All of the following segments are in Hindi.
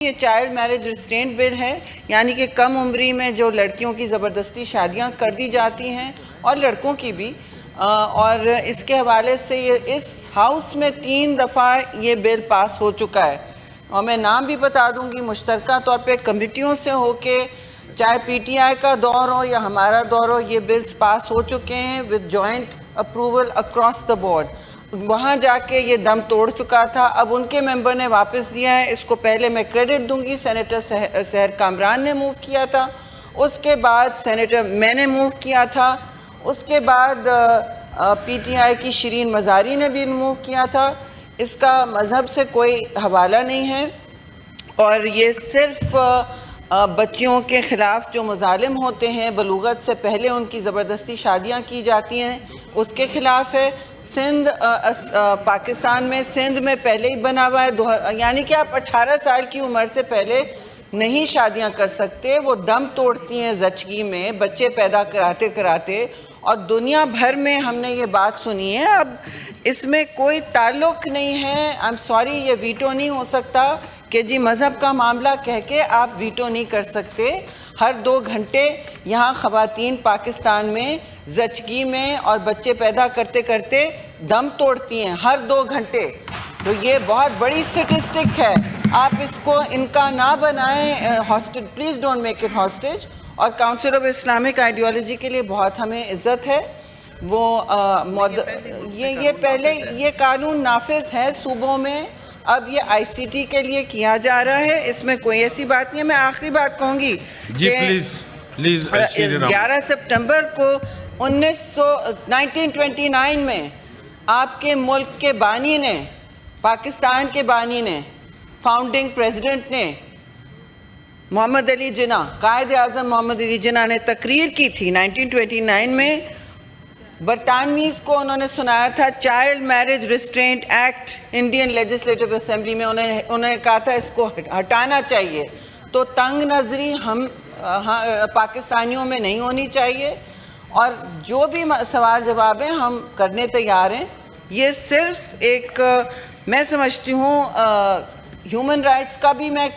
ये चाइल्ड मैरिज रिस्ट्रेंट बिल है, यानी कि कम उम्री में जो लड़कियों की ज़बरदस्ती शादियां कर दी जाती हैं और लड़कों की भी, और इसके हवाले से ये इस हाउस में 3 दफ़ा ये बिल पास हो चुका है। और मैं नाम भी बता दूंगी, मुश्तरका तौर पे कमेटियों से होके, चाहे PTI का दौर हो या हमारा दौर हो, ये बिल्स पास हो चुके हैं with joint approval across the board. वहाँ जाके ये दम तोड़ चुका था, अब उनके मेंबर ने वापस दिया है। इसको पहले मैं क्रेडिट दूंगी, सेनेटर सहर कामरान ने मूव किया था, उसके बाद सेनेटर मैंने मूव किया था, उसके बाद PTI की शिरीन मज़ारी ने भी मूव किया था। इसका मज़हब से कोई हवाला नहीं है और ये सिर्फ बच्चियों के ख़िलाफ़ जो मुज़ालिम होते हैं, बलूगत से पहले उनकी ज़बरदस्ती शादियाँ की जाती हैं, उसके ख़िलाफ़ है। सिंध पाकिस्तान में सिंध में पहले ही बना हुआ है, यानी कि आप 18 साल की उम्र से पहले नहीं शादियां कर सकते। वो दम तोड़ती हैं ज़चगी में बच्चे पैदा कराते कराते, और दुनिया भर में हमने ये बात सुनी है। अब इसमें कोई ताल्लुक़ नहीं है, आई एम सॉरी, ये वीटो नहीं हो सकता कि जी मज़हब का मामला कह के आप वीटो नहीं कर सकते। हर 2 घंटे यहाँ ख़वातीन पाकिस्तान में ज़चगी में और बच्चे पैदा करते करते दम तोड़ती हैं, हर 2 घंटे। तो ये बहुत बड़ी स्टेटिस्टिक है, आप इसको इनका ना बनाएं hostage, please don't make it hostage. और काउंसिल ऑफ इस्लामिक आइडियोलॉजी के लिए बहुत हमें इज़्ज़त है। वो ये पहले ये कानून नाफिज है सूबों में, अब ये ICT के लिए किया जा रहा है, इसमें कोई ऐसी बात नहीं है। मैं आखिरी बात कहूँगी जी, प्लीज 11 सितंबर को 1929 में आपके मुल्क के बानी ने, पाकिस्तान के बानी ने, फाउंडिंग प्रेसिडेंट ने, मोहम्मद अली जिन्ना, कायद आज़म मोहम्मद अली जिन्ना ने तकरीर की थी 1929 में। बरतानवीज़ को उन्होंने सुनाया था child marriage restraint act Indian legislative assembly में, उन्होंने कहा था इसको हटाना चाहिए। तो तंग नज़री हम पाकिस्तानियों में नहीं होनी चाहिए, और जो भी सवाल जवाब हैं हम करने तैयार हैं। ये सिर्फ एक मैं समझती हूँ ह्यूमन राइट्स का भी, मैं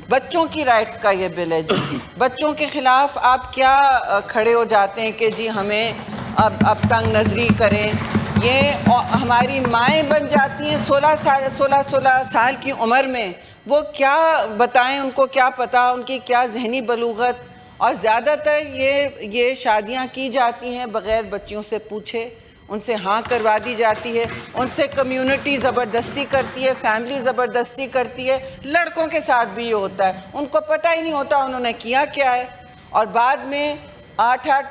बच्चों की राइट्स का ये बिल है जी। बच्चों के ख़िलाफ़ आप क्या खड़े हो जाते हैं कि जी हमें अब तंग नज़री करें। ये हमारी माएँ बन जाती हैं 16 साल की उम्र में, वो क्या बताएं, उनको क्या पता, उनकी क्या जहनी बलूगत। और ज़्यादातर ये शादियां की जाती हैं बग़ैर बच्चियों से पूछे, उनसे हाँ करवा दी जाती है, उनसे कम्युनिटी ज़बरदस्ती करती है, फैमिली ज़बरदस्ती करती है। लड़कों के साथ भी ये होता है, उनको पता ही नहीं होता उन्होंने किया क्या है, और बाद में 8-8,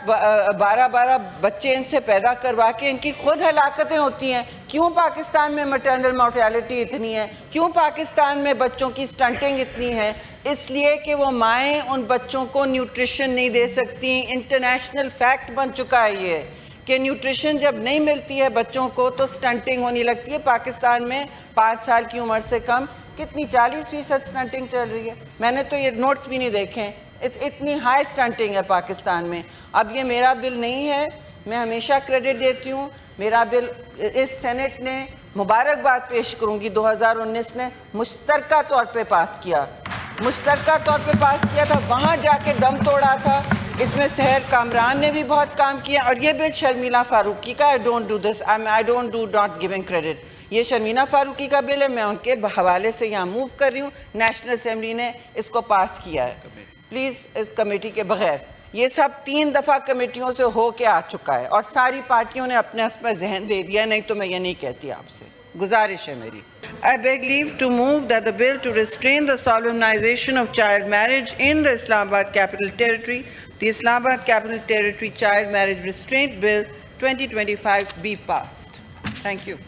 12-12 बच्चे इनसे पैदा करवा के इनकी खुद हलाकतें होती हैं। क्यों पाकिस्तान में मटर्नल मोर्टेलिटी इतनी है, क्यों पाकिस्तान में बच्चों की स्टंटिंग इतनी है? इसलिए कि वो माएँ उन बच्चों को न्यूट्रिशन नहीं दे सकती। इंटरनेशनल फैक्ट बन चुका है ये कि न्यूट्रिशन जब नहीं मिलती है बच्चों को तो स्टंटिंग होने लगती है। पाकिस्तान में 5 साल की उम्र से कम कितनी 40% स्टंटिंग चल रही है। मैंने तो ये नोट्स भी नहीं देखे, इतनी हाई स्टंटिंग है पाकिस्तान में। अब ये मेरा बिल नहीं है, मैं हमेशा क्रेडिट देती हूँ। मेरा बिल इस सेनेट ने, मुबारकबाद पेश करूँगी, 2019 ने मुश्तरका तौर पे पास किया, मुश्तरका तौर पे पास किया था, वहाँ जाके दम तोड़ा था। इसमें सहर कामरान ने भी बहुत काम किया। और ये बिल शर्मिला फारूकी का, I don't do this, I don't do not giving credit, ये शर्मिला फारूकी का बिल है, मैं उनके हवाले से यहाँ मूव कर रही हूँ। नेशनल असेंबली ने इसको पास किया है। प्लीज़ इस कमेटी के बगैर, ये सब 3 दफ़ा कमेटियों से हो के आ चुका है और सारी पार्टियों ने अपने उसमें जहन दे दिया, नहीं तो मैं ये नहीं कहती आपसे। गुजारिश है मेरी। I beg leave to move that the bill to restrain the solemnization of child marriage in the Islamabad Capital Territory, the Islamabad Capital Territory Child Marriage Restraint Bill 2025 be passed. Thank you.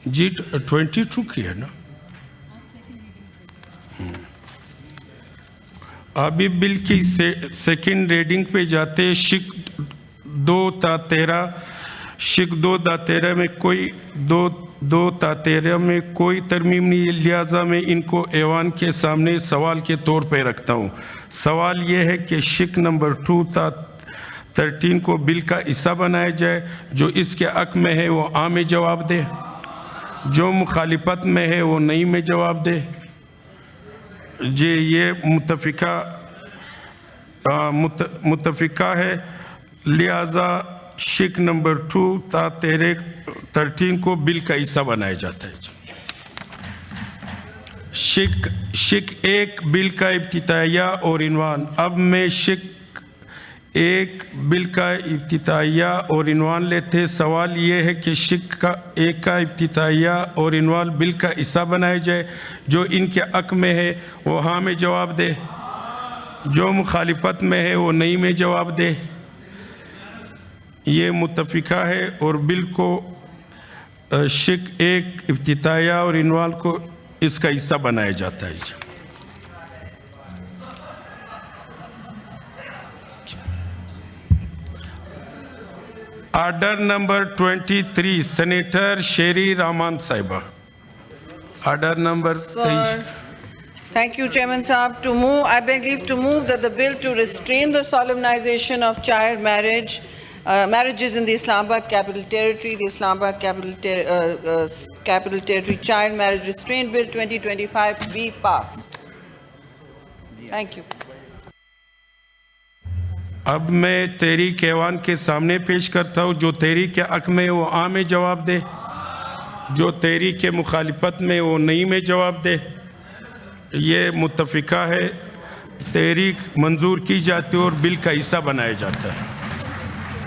जी 22 की है ना। अभी बिल की सेकेंड रीडिंग पे जाते। शिक 2-13 में कोई 2-13 में कोई तरमीम नहीं है, लिहाजा मैं इनको ऐवान के सामने सवाल के तौर पे रखता हूँ। सवाल ये है कि शिक नंबर 2-13 को बिल का हिस्सा बनाया जाए, जो इसके हक में है वो आम जवाब दे। जो मुखालिफत में है वो नहीं में जवाब दे। जी ये मुतफिका है, लिहाजा शिक नंबर 2 ता 13 को बिल का हिस्सा बनाया जाता है। शिक 1 बिल का इब्तिदाइया और इनवान। अब मैं शिक 1 बिल का इब्तिदाइया और इनवान लेते। सवाल ये है कि शिक का 1 का इब्तिदाइया और इनवान बिल का हिस्सा बनाया जाए। जो इनके हक में है वो हाँ में जवाब दे, जो मुखालिफत में है वो नहीं में जवाब दे। ये मुतफिका है और बिल को शिक 1 इब्तिदाइया और इनवान को इसका हिस्सा बनाया जाता है। ऑर्डर नंबर 23 सेनेटर शेरी रहमान साहिबा। Order number 23। Thank you, Chairman Saab. To move, I beg leave to move that the bill to restrain the solemnization of child marriage, marriages in the Islamabad Capital Territory, the Islamabad Capital Territory Child Marriage Restraint Bill 2025 be passed. Thank you. अब मैं तहरीक ऐवान के सामने पेश करता हूँ। जो तहरीक के हक में वो हाँ में जवाब दे, जो तहरीक के मुखालिफत में वो नहीं में जवाब दे। ये मुतफिका है, तहरीक मंजूर की जाती है और बिल का हिस्सा बनाया जाता है।